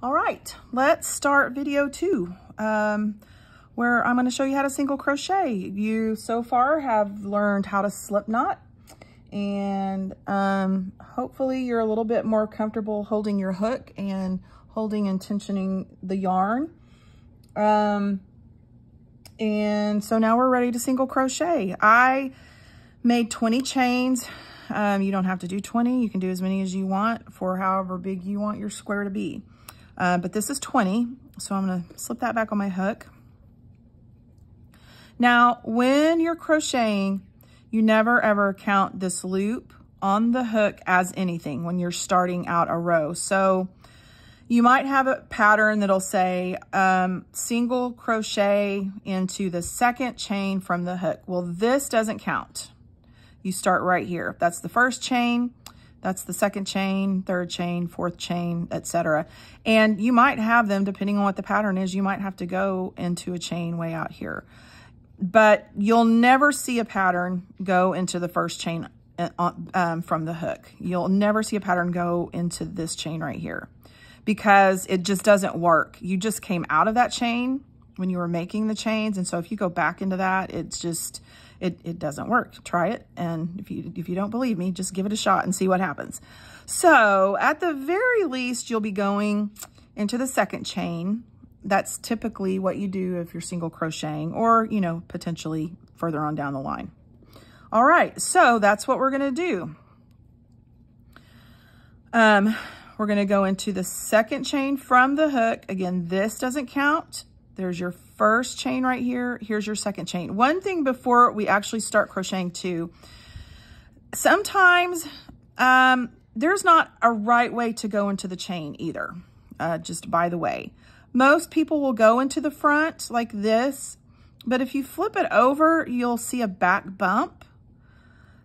All right, let's start video 2, where I'm going to show you how to single crochet. You so far have learned how to slip knot, and hopefully you're a little bit more comfortable holding your hook and holding and tensioning the yarn. And so now we're ready to single crochet. I made 20 chains. You don't have to do 20. You can do as many as you want for however big you want your square to be. But this is 20, so I'm going to slip that back on my hook. Now, when you're crocheting, you never ever count this loop on the hook as anything when you're starting out a row. So you might have a pattern that'll say single crochet into the second chain from the hook. Well, this doesn't count. You start right here. That's the first chain. That's the second chain, third chain, fourth chain, etc. And you might have them, depending on what the pattern is, you might have to go into a chain way out here. But you'll never see a pattern go into the first chain from the hook. You'll never see a pattern go into this chain right here because it just doesn't work. You just came out of that chain when you were making the chains. And so if you go back into that, it's just, it doesn't work. Try it. And if you don't believe me, just give it a shot and see what happens. So at the very least, you'll be going into the second chain. That's typically what you do if you're single crocheting, or, you know, potentially further on down the line. All right, so that's what we're gonna do. We're gonna go into the second chain from the hook. Again, this doesn't count. There's your first chain right here. Here's your second chain. One thing before we actually start crocheting too, sometimes there's not a right way to go into the chain either, just by the way. Most people will go into the front like this, but if you flip it over, you'll see a back bump.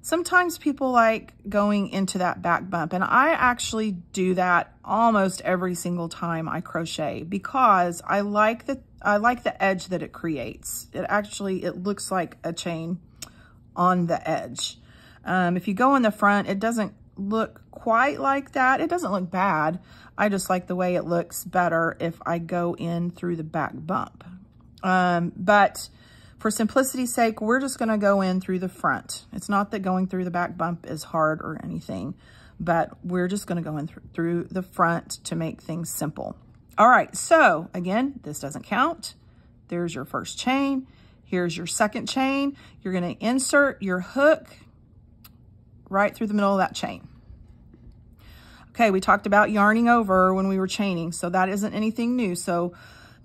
Sometimes people like going into that back bump, and I actually do that almost every single time I crochet because I like the edge that it creates. It looks like a chain on the edge. If you go in the front, it doesn't look quite like that. It doesn't look bad. I just like the way it looks better if I go in through the back bump. But for simplicity's sake, we're just going to go in through the front. It's not that going through the back bump is hard or anything, but we're just going to go in through the front to make things simple. All right, so again, this doesn't count. There's your first chain. Here's your second chain. You're going to insert your hook right through the middle of that chain. Okay, we talked about yarning over when we were chaining, so that isn't anything new. So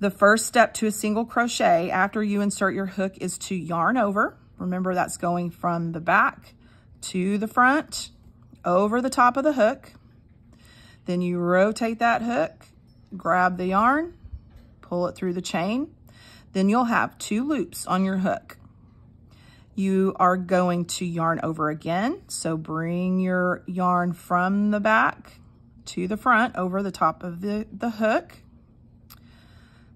the first step to a single crochet after you insert your hook is to yarn over. Remember, that's going from the back to the front, over the top of the hook. Then you rotate that hook, grab the yarn, pull it through the chain. Then you'll have 2 loops on your hook. You are going to yarn over again. So bring your yarn from the back to the front over the top of the hook.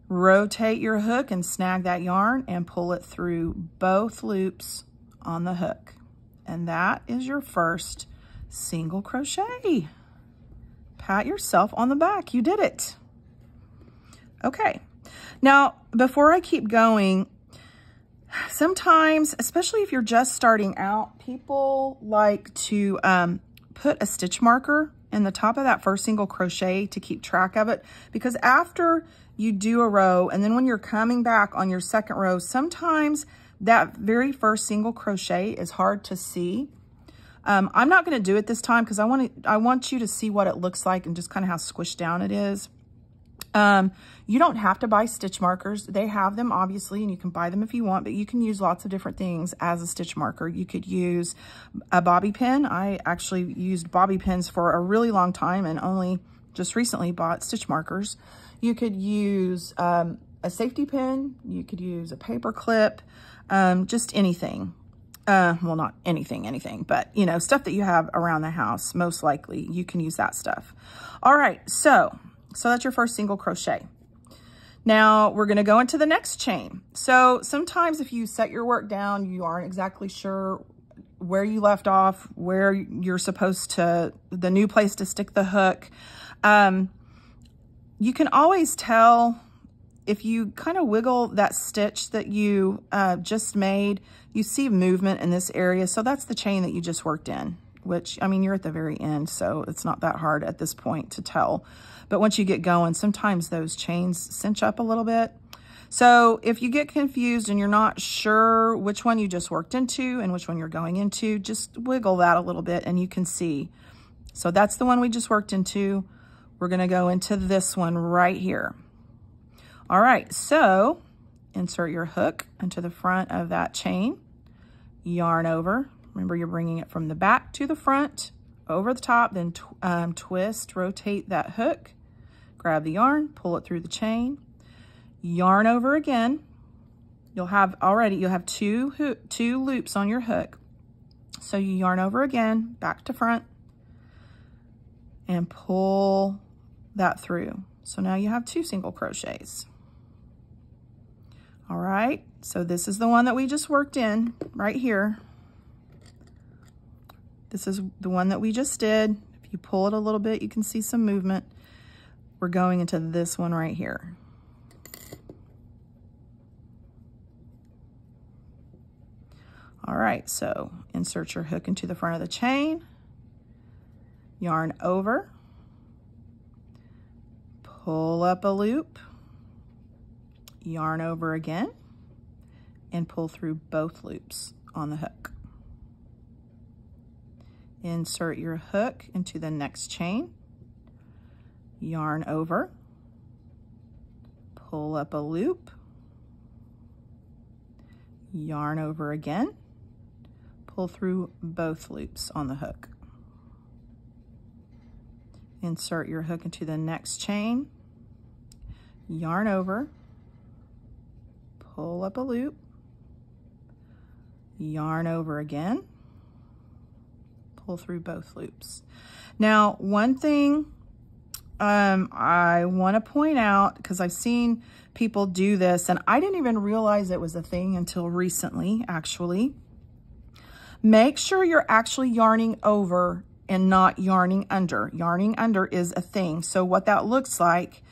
Rotate your hook and snag that yarn and pull it through both loops on the hook. And that is your first single crochet. Pat yourself on the back, you did it. Okay, now before I keep going, sometimes, especially if you're just starting out, people like to put a stitch marker in the top of that first single crochet to keep track of it, because after you do a row and then when you're coming back on your second row, sometimes that very first single crochet is hard to see. I'm not going to do it this time because I want you to see what it looks like and just kind of how squished down it is. You don't have to buy stitch markers. They have them obviously, and you can buy them if you want, but you can use lots of different things as a stitch marker. You could use a bobby pin. I actually used bobby pins for a really long time and only just recently bought stitch markers. You could use a safety pin. You could use a paper clip, just anything. Well, not anything, but you know, stuff that you have around the house, most likely you can use that stuff. All right, so that's your first single crochet. Now we're going to go into the next chain. So sometimes if you set your work down, you aren't exactly sure where you left off, where you're supposed to, the new place to stick the hook. You can always tell if you kind of wiggle that stitch that you just made, you see movement in this area. So that's the chain that you just worked in, which, I mean, you're at the very end, so it's not that hard at this point to tell. But once you get going, sometimes those chains cinch up a little bit. So if you get confused and you're not sure which one you just worked into and which one you're going into, just wiggle that a little bit and you can see. So that's the one we just worked into. We're gonna go into this one right here. All right, so insert your hook into the front of that chain, yarn over. Remember, you're bringing it from the back to the front, over the top, then twist, rotate that hook, grab the yarn, pull it through the chain, yarn over again. You'll have two loops on your hook. So you yarn over again, back to front, and pull that through. So now you have 2 single crochets. All right, so this is the one that we just worked in right here. This is the one that we just did. If you pull it a little bit, you can see some movement. We're going into this one right here. All right, so insert your hook into the front of the chain, yarn over, pull up a loop, yarn over again, and pull through both loops on the hook. Insert your hook into the next chain, yarn over, pull up a loop, yarn over again, pull through both loops on the hook. Insert your hook into the next chain, yarn over, pull up a loop, yarn over again, pull through both loops. Now, one thing I want to point out, because I've seen people do this, and I didn't even realize it was a thing until recently, actually. Make sure you're actually yarning over and not yarning under. Yarning under is a thing. So what that looks like,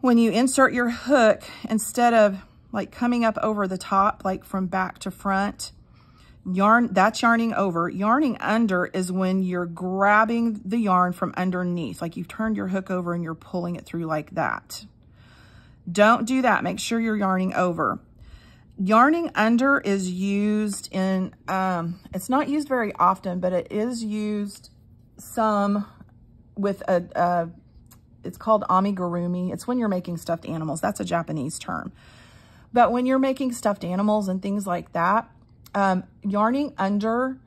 when you insert your hook, instead of like coming up over the top, like from back to front, that's yarning over. Yarning under is when you're grabbing the yarn from underneath, like you've turned your hook over and you're pulling it through like that. Don't do that. Make sure you're yarning over. Yarning under is used in, it's not used very often, but it is used some with it's called amigurumi. It's when you're making stuffed animals. That's a Japanese term. But when you're making stuffed animals and things like that, yarning under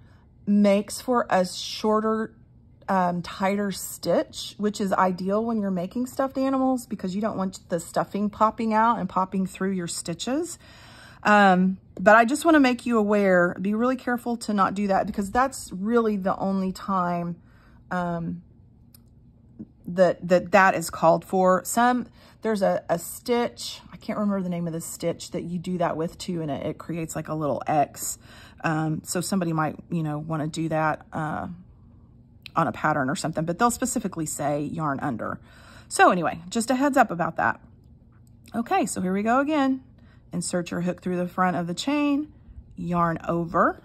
makes for a shorter, tighter stitch, which is ideal when you're making stuffed animals because you don't want the stuffing popping out and popping through your stitches. But I just want to make you aware, be really careful to not do that because that's really the only time that is called for. There's a stitch, I can't remember the name of the stitch that you do that with too, and it creates like a little X. So somebody might, want to do that on a pattern or something, but they'll specifically say yarn under. So anyway, just a heads up about that. Okay, so here we go again. Insert your hook through the front of the chain, yarn over,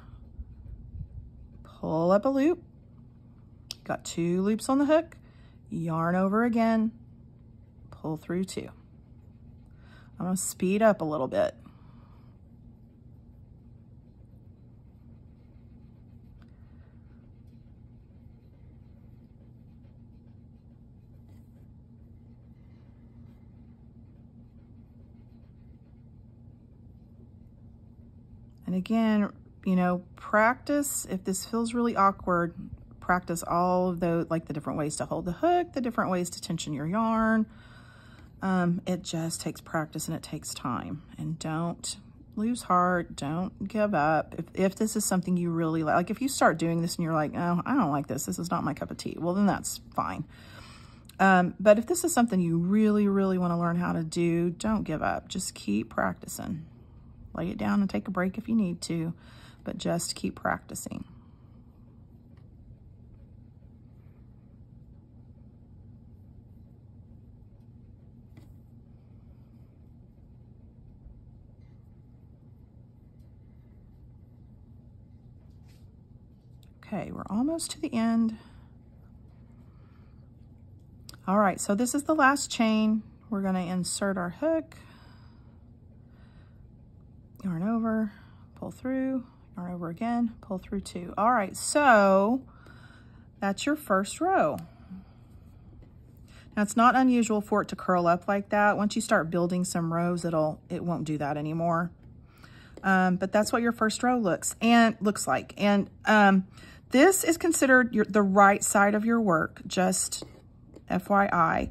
pull up a loop, got 2 loops on the hook, yarn over again, pull through 2. I'm going to speed up a little bit. And again, practice. If this feels really awkward, practice all of the, like the different ways to hold the hook, the different ways to tension your yarn. It just takes practice and it takes time. And don't lose heart. Don't give up. If this is something you really like if you start doing this and you're like, oh, I don't like this. This is not my cup of tea. Well, then that's fine. But if this is something you really, really want to learn how to do, don't give up. Just keep practicing. Lay it down and take a break if you need to, but just keep practicing. Okay, we're almost to the end. All right, so this is the last chain. We're gonna insert our hook, yarn over, pull through, yarn over again, pull through 2. All right, so that's your first row. Now it's not unusual for it to curl up like that. Once you start building some rows, it won't do that anymore. But that's what your first row looks like. And this is considered the right side of your work, just FYI.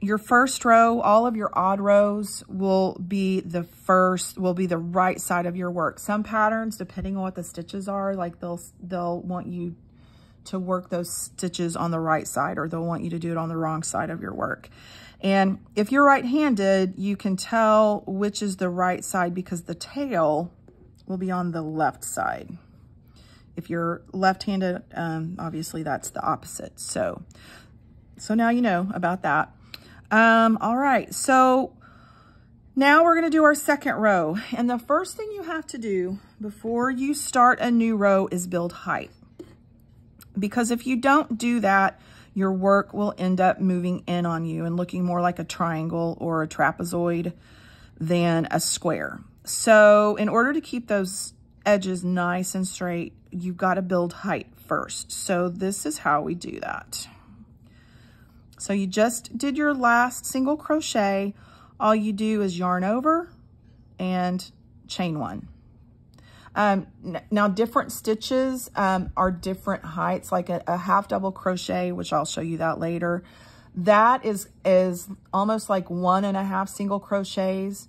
Your first row, all of your odd rows will be the right side of your work. Some patterns, depending on what the stitches are, like they'll want you to work those stitches on the right side, or they'll want you to do it on the wrong side of your work. And if you're right-handed, you can tell which is the right side because the tail will be on the left side. If you're left-handed, obviously that's the opposite. So now you know about that. All right, so now we're gonna do our second row. And the first thing you have to do before you start a new row is build height. Because if you don't do that, your work will end up moving in on you and looking more like a triangle or a trapezoid than a square. So in order to keep those edges nice and straight, you've got to build height first. So this is how we do that. So you just did your last single crochet. All you do is yarn over and chain 1. Now different stitches are different heights, like a half double crochet, which I'll show you that later. That is almost like 1.5 single crochets.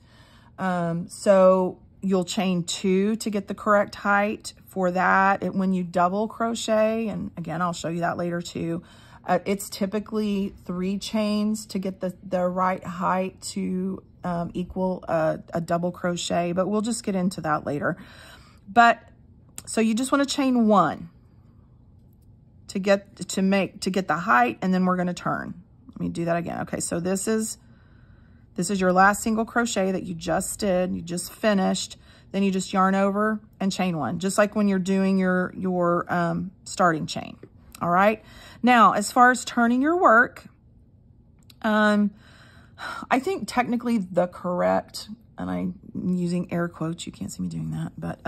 So you'll chain 2 to get the correct height for that. When you double crochet, and again, I'll show you that later too, it's typically 3 chains to get the right height to equal a double crochet, but we'll just get into that later. But so you just want to chain 1 to get the height, and then we're going to turn. Let me do that again. Okay, so this is your last single crochet that you just did, you just finished. Then you just yarn over and chain 1, just like when you're doing your starting chain. All right. Now, as far as turning your work, I think technically the correct, and I'm using air quotes, you can't see me doing that, but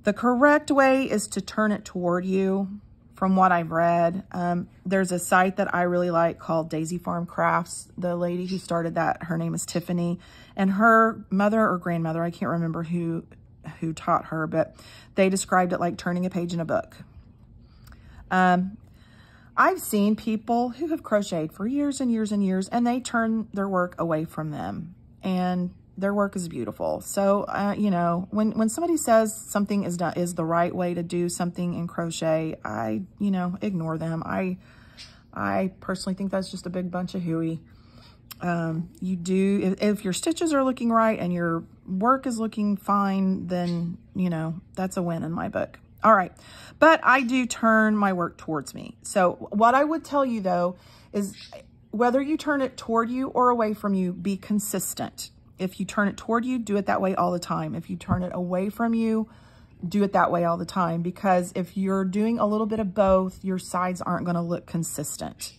the correct way is to turn it toward you. From what I've read, there's a site that I really like called Daisy Farm Crafts. The lady who started that, her name is Tiffany, and her mother or grandmother, I can't remember who taught her, but they described it like turning a page in a book. I've seen people who have crocheted for years and years and years, and they turn their work away from them, and their work is beautiful. So, you know, when somebody says something is the right way to do something in crochet, I ignore them. I personally think that's just a big bunch of hooey. If your stitches are looking right and your work is looking fine, then, that's a win in my book. All right, but I do turn my work towards me. So what I would tell you though, is whether you turn it toward you or away from you, be consistent. If you turn it toward you, do it that way all the time. If you turn it away from you, do it that way all the time. Because if you're doing a little bit of both, your sides aren't gonna look consistent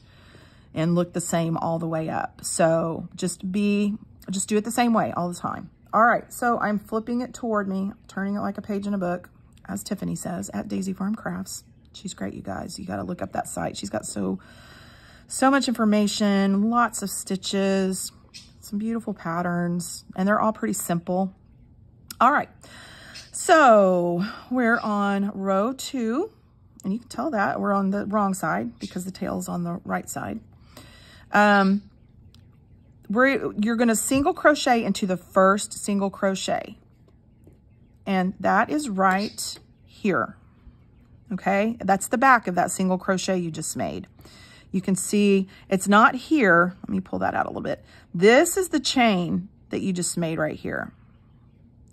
and look the same all the way up. So just do it the same way all the time. All right, so I'm flipping it toward me, turning it like a page in a book, as Tiffany says, at Daisy Farm Crafts. She's great, you guys. You gotta look up that site. She's got so much information, lots of stitches, some beautiful patterns, and they're all pretty simple. All right, so we're on row 2, and you can tell that we're on the wrong side because the tail's on the right side. You're gonna single crochet into the first single crochet, and that is right here, okay? That's the back of that single crochet you just made. You can see it's not here. Let me pull that out a little bit. This is the chain that you just made right here,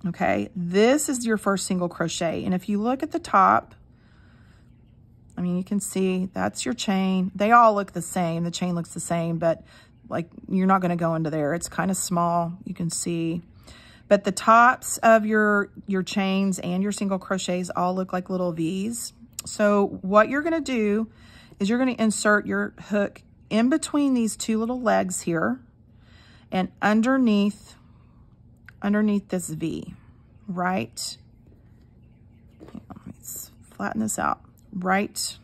okay? This is your first single crochet, and if you look at the top, I mean, you can see that's your chain. They all look the same. The chain looks the same, but like you're not gonna go into there. It's kind of small, you can see. But the tops of your chains and your single crochets all look like little V's. So what you're going to do is you're going to insert your hook in between these two little legs here and underneath this V, right? Let me flatten this out. Right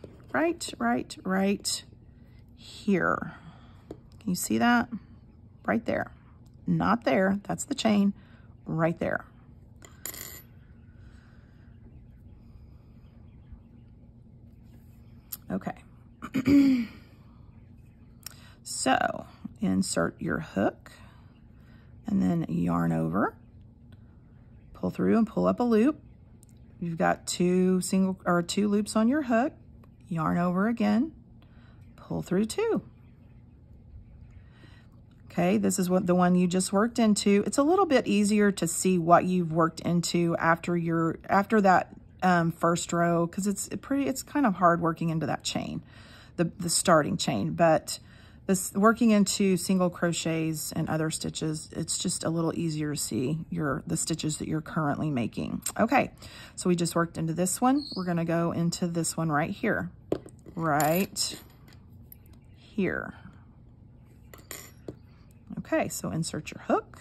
here. Can you see that? Right there. Not there. That's the chain. Right there. Okay. So insert your hook and then yarn over, pull through and pull up a loop. You've got two loops on your hook, yarn over again, pull through 2. Okay, this is what the one you just worked into. It's a little bit easier to see what you've worked into after that first row, because it's kind of hard working into that chain, the starting chain. But this working into single crochets and other stitches, it's just a little easier to see the stitches that you're currently making. Okay, so we just worked into this one. We're going to go into this one right here. Right here. Okay, so insert your hook,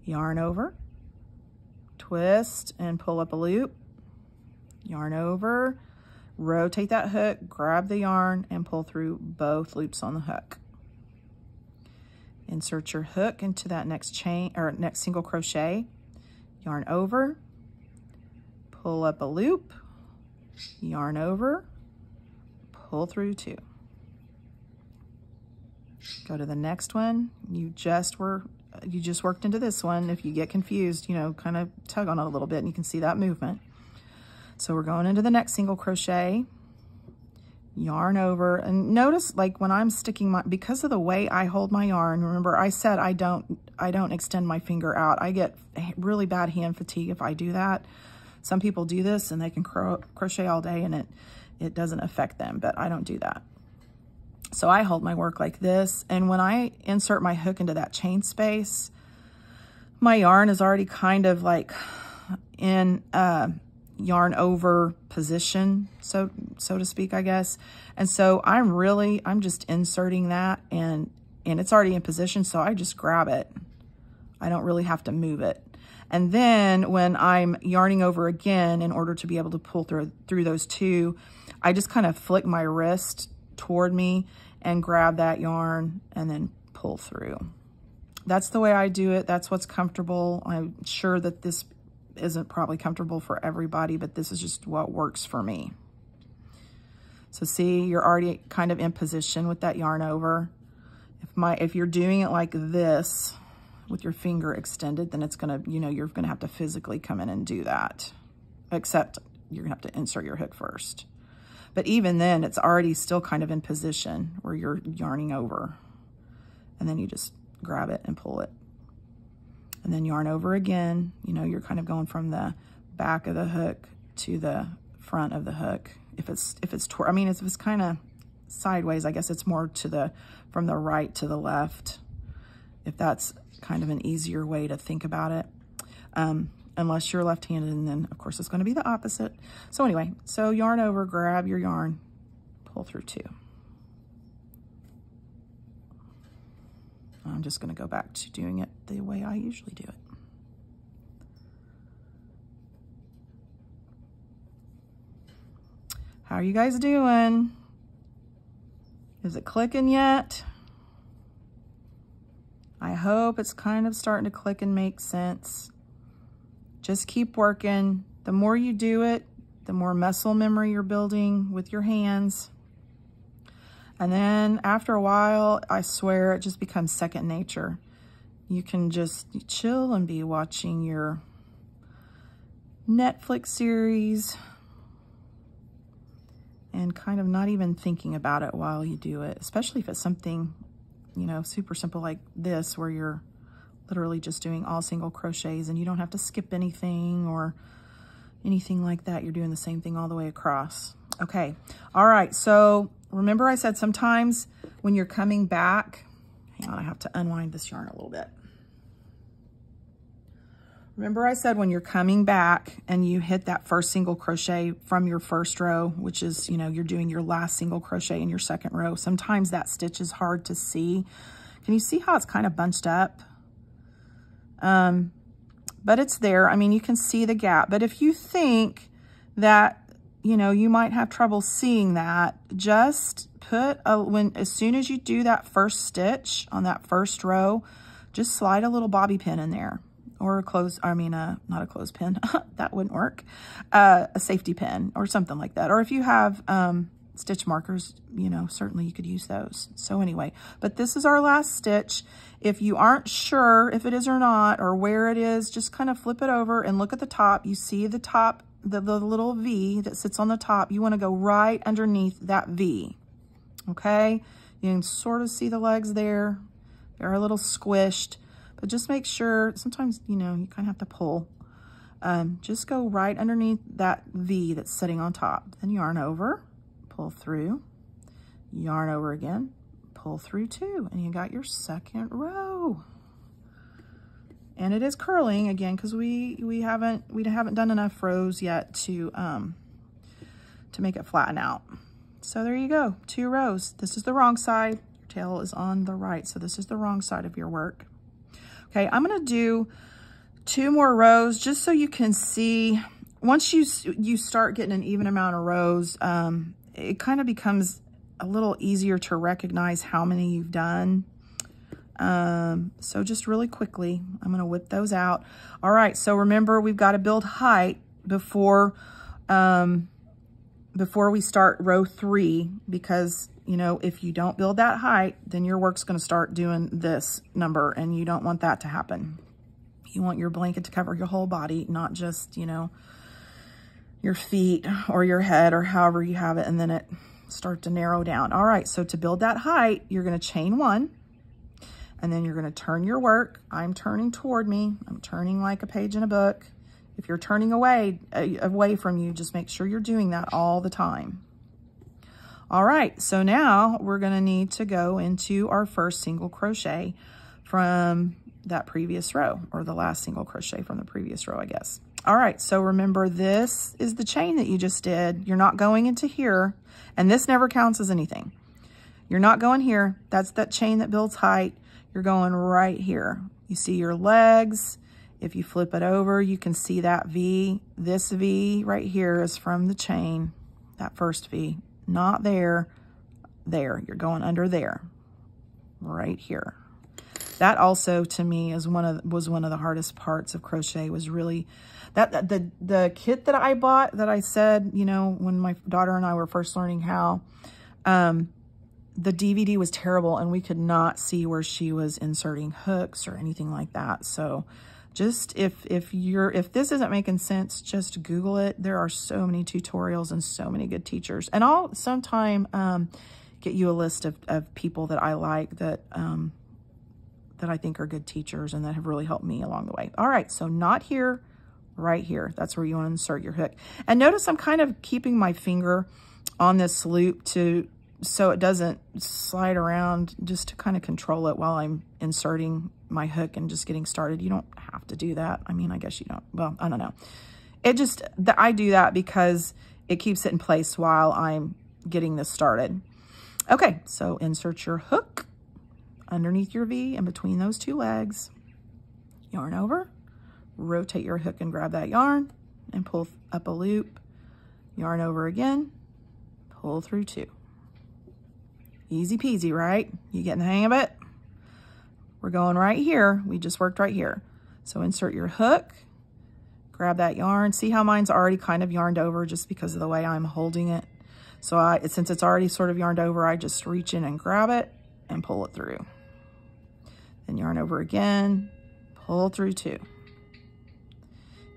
yarn over, twist and pull up a loop, yarn over, rotate that hook, grab the yarn and pull through both loops on the hook. Insert your hook into that next chain or next single crochet, yarn over, pull up a loop, yarn over, pull through 2. Go to the next one. You just worked into this one. If you get confused, kind of tug on it a little bit and you can see that movement. So we're going into the next single crochet, yarn over, and notice like when I'm sticking because of the way I hold my yarn, remember I said I don't extend my finger out. I get really bad hand fatigue if I do that. Some people do this and they can crochet all day and it doesn't affect them, but I don't do that. So I hold my work like this, and when I insert my hook into that chain space, my yarn is already kind of like in yarn over position, so to speak, I guess. And so I'm just inserting that, and it's already in position, so I just grab it. I don't really have to move it. And then when I'm yarning over again, in order to be able to pull through those two, I just kind of flick my wrist toward me and grab that yarn and then pull through. That's the way I do it. That's what's comfortable. I'm sure that this isn't probably comfortable for everybody, but this is just what works for me. So see, you're already kind of in position with that yarn over. If you're doing it like this with your finger extended, then it's gonna, you're gonna have to physically come in and do that. Except you're gonna have to insert your hook first. But even then, it's already still kind of in position where you're yarning over. And then you just grab it and pull it. And then yarn over again. You're kind of going from the back of the hook to the front of the hook. If it's kind of sideways, I guess it's more from the right to the left. If that's kind of an easier way to think about it. Unless you're left-handed, and then of course it's going to be the opposite. So anyway, so yarn over, grab your yarn, pull through 2. I'm just going to go back to doing it the way I usually do it. How are you guys doing? Is it clicking yet? I hope it's kind of starting to click and make sense. Just keep working. The more you do it, the more muscle memory you're building with your hands. And then after a while, I swear it just becomes second nature. You can just chill and be watching your Netflix series and kind of not even thinking about it while you do it, especially if it's something, super simple like this, where you're literally just doing all single crochets and you don't have to skip anything or anything like that. You're doing the same thing all the way across. Okay. All right. So remember I said sometimes when you're coming back, hang on, I have to unwind this yarn a little bit. Remember I said when you're coming back and you hit that first single crochet from your first row, which is, you know, you're doing your last single crochet in your second row. Sometimes that stitch is hard to see. Can you see how it's kind of bunched up? But it's there. I mean, you can see the gap. But if you think that, you know, you might have trouble seeing that, just put as soon as you do that first stitch on that first row, just slide a little bobby pin in there. Or not a clothespin, that wouldn't work. A safety pin or something like that. Or if you have stitch markers, you know, certainly you could use those. So anyway, but this is our last stitch. If you aren't sure if it is or not, or where it is, just kind of flip it over and look at the top. You see the top, the little V that sits on the top. You want to go right underneath that V, okay? You can sort of see the legs there. They're a little squished. But just make sure, sometimes, you know, you kind of have to pull. Just go right underneath that V that's sitting on top. Then yarn over, pull through, yarn over again, pull through two, and you got your second row. And it is curling again because we haven't done enough rows yet to make it flatten out. So there you go, 2 rows. This is the wrong side. Your tail is on the right, so this is the wrong side of your work. Okay, I'm gonna do 2 more rows just so you can see. Once you start getting an even amount of rows, it kind of becomes a little easier to recognize how many you've done. So just really quickly, I'm gonna whip those out. All right, so remember we've got to build height before we start row 3, because you know, if you don't build that height, then your work's gonna start doing this number, and you don't want that to happen. You want your blanket to cover your whole body, not just, you know, your feet or your head or however you have it, and then it start to narrow down. All right, so to build that height, you're gonna chain 1, and then you're gonna turn your work. I'm turning toward me. I'm turning like a page in a book. If you're turning away from you, just make sure you're doing that all the time. All right, so now we're gonna need to go into our first single crochet from that previous row, or the last single crochet from the previous row, I guess. All right, so remember this is the chain that you just did. You're not going into here, and this never counts as anything. You're not going here. That's that chain that builds height. You're going right here. You see your legs. If you flip it over, you can see that V. This V right here is from the chain, that first V. Not there, there. You're going under there, right here. That also, to me, was one of the hardest parts of crochet. Was really that the kit that I bought, that I said, you know, when my daughter and I were first learning how, the DVD was terrible, and we could not see where she was inserting hooks or anything like that. So just if this isn't making sense, just Google it. There are so many tutorials and so many good teachers. And I'll sometime get you a list of people that I like that I think are good teachers and that have really helped me along the way. All right, so not here, right here. That's where you want to insert your hook. And notice I'm kind of keeping my finger on this loop so it doesn't slide around, just to kind of control it while I'm inserting my hook and just getting started. You don't have to do that. I mean, I guess you don't. Well, I don't know. I do that because it keeps it in place while I'm getting this started. Okay, so insert your hook underneath your V and between those 2 legs. Yarn over, rotate your hook and grab that yarn and pull up a loop. Yarn over again, pull through 2. Easy peasy, right? You getting the hang of it? We're going right here. We just worked right here. So insert your hook, grab that yarn. See how mine's already kind of yarned over just because of the way I'm holding it. So since it's already sort of yarned over, I just reach in and grab it and pull it through. Then yarn over again, pull through 2.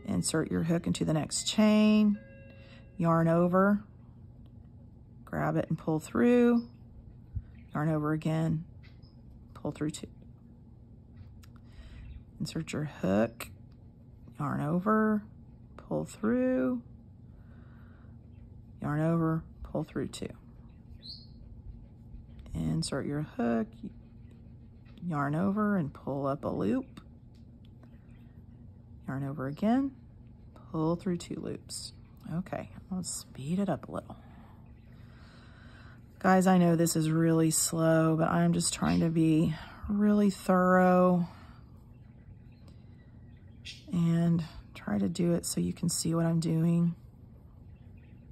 Insert your hook into the next chain, yarn over, grab it and pull through, yarn over again, pull through 2. Insert your hook, yarn over, pull through, yarn over, pull through 2. Insert your hook, yarn over and pull up a loop, yarn over again, pull through 2 loops. Okay, let's speed it up a little. Guys, I know this is really slow, but I'm just trying to be really thorough and try to do it so you can see what I'm doing.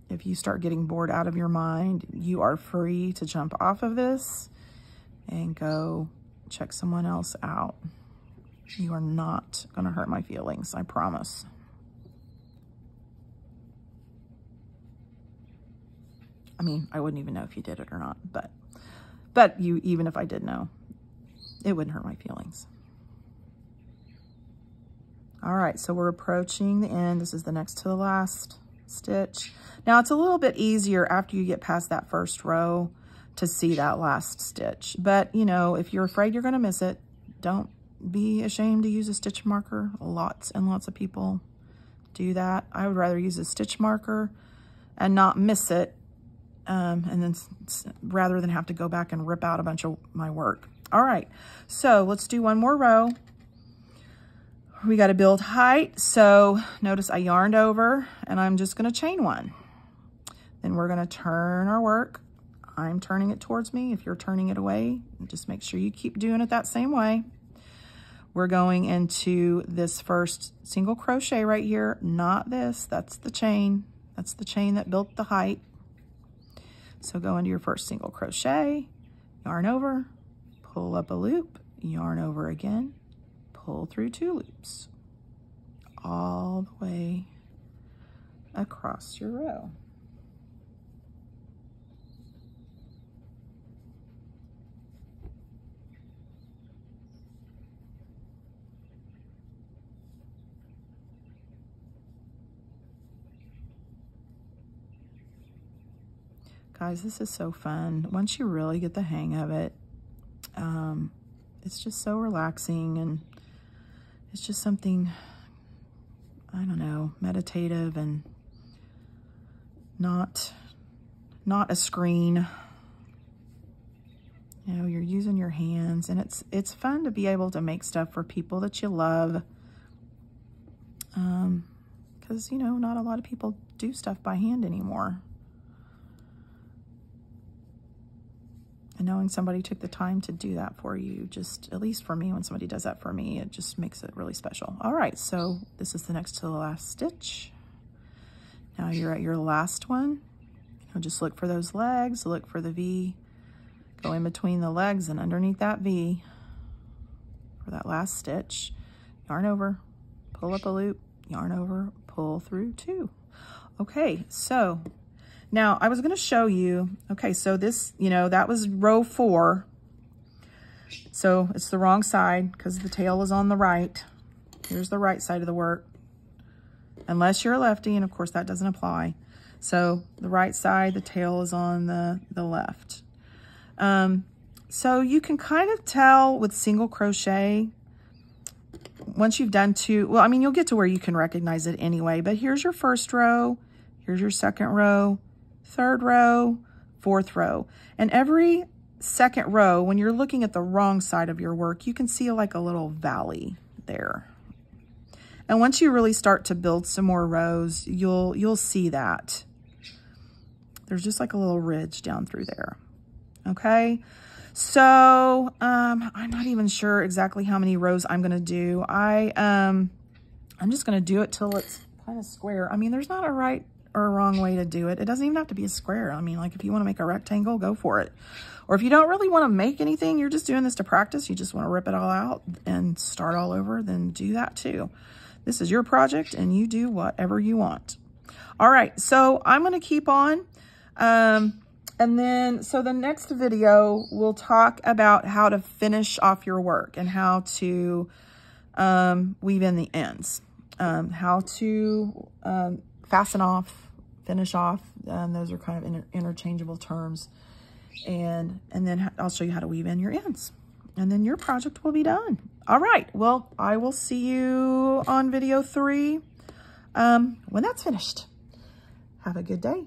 If you start getting bored out of your mind, you are free to jump off of this and go check someone else out. You are not going to hurt my feelings, I promise. I mean, I wouldn't even know if you did it or not, but you, even if I did know, it wouldn't hurt my feelings. All right, so we're approaching the end. This is the next to the last stitch. Now it's a little bit easier after you get past that first row to see that last stitch. But you know, if you're afraid you're gonna miss it, don't be ashamed to use a stitch marker. Lots and lots of people do that. I would rather use a stitch marker and not miss it, and then rather than have to go back and rip out a bunch of my work. All right, so let's do one more row. We got to build height. So notice I yarned over and I'm just going to chain 1. Then we're going to turn our work. I'm turning it towards me. If you're turning it away, just make sure you keep doing it that same way. We're going into this first single crochet right here, not this. That's the chain. That's the chain that built the height. So go into your first single crochet, yarn over, pull up a loop, yarn over again, pull through 2 loops all the way across your row. Guys, this is so fun. Once you really get the hang of it, it's just so relaxing, and it's just something, I don't know, meditative and not a screen. You know, you're using your hands, and it's fun to be able to make stuff for people that you love. Because, you know, not a lot of people do stuff by hand anymore. And knowing somebody took the time to do that for you, just, at least for me, when somebody does that for me, it just makes it really special. All right, so this is the next to the last stitch. Now you're at your last one. You know, just look for those legs, look for the V, go in between the legs and underneath that V for that last stitch. Yarn over, pull up a loop, yarn over, pull through 2. Okay, so now I was going to show you, okay, so this, you know, that was row 4. So it's the wrong side because the tail is on the right. Here's the right side of the work. Unless you're a lefty, and of course that doesn't apply. So the right side, the tail is on the left. So you can kind of tell with single crochet, once you've done 2, well, I mean, you'll get to where you can recognize it anyway, but here's your first row, here's your second row, third row, fourth row. And every second row, when you're looking at the wrong side of your work, you can see like a little valley there. And once you really start to build some more rows, you'll see that. There's just like a little ridge down through there. Okay, so I'm not even sure exactly how many rows I'm gonna do. I'm just gonna do it till it's kind of square. I mean, there's not a right or a wrong way to do it. It doesn't even have to be a square. I mean, like if you want to make a rectangle, go for it. Or if you don't really want to make anything, you're just doing this to practice, you just want to rip it all out and start all over, then do that too. This is your project and you do whatever you want. All right, so I'm going to keep on. And then, so the next video, we'll talk about how to finish off your work and how to weave in the ends, how to fasten off, finish off. Those are kind of interchangeable terms. And then I'll show you how to weave in your ends. And then your project will be done. All right. Well, I will see you on video 3 when that's finished. Have a good day.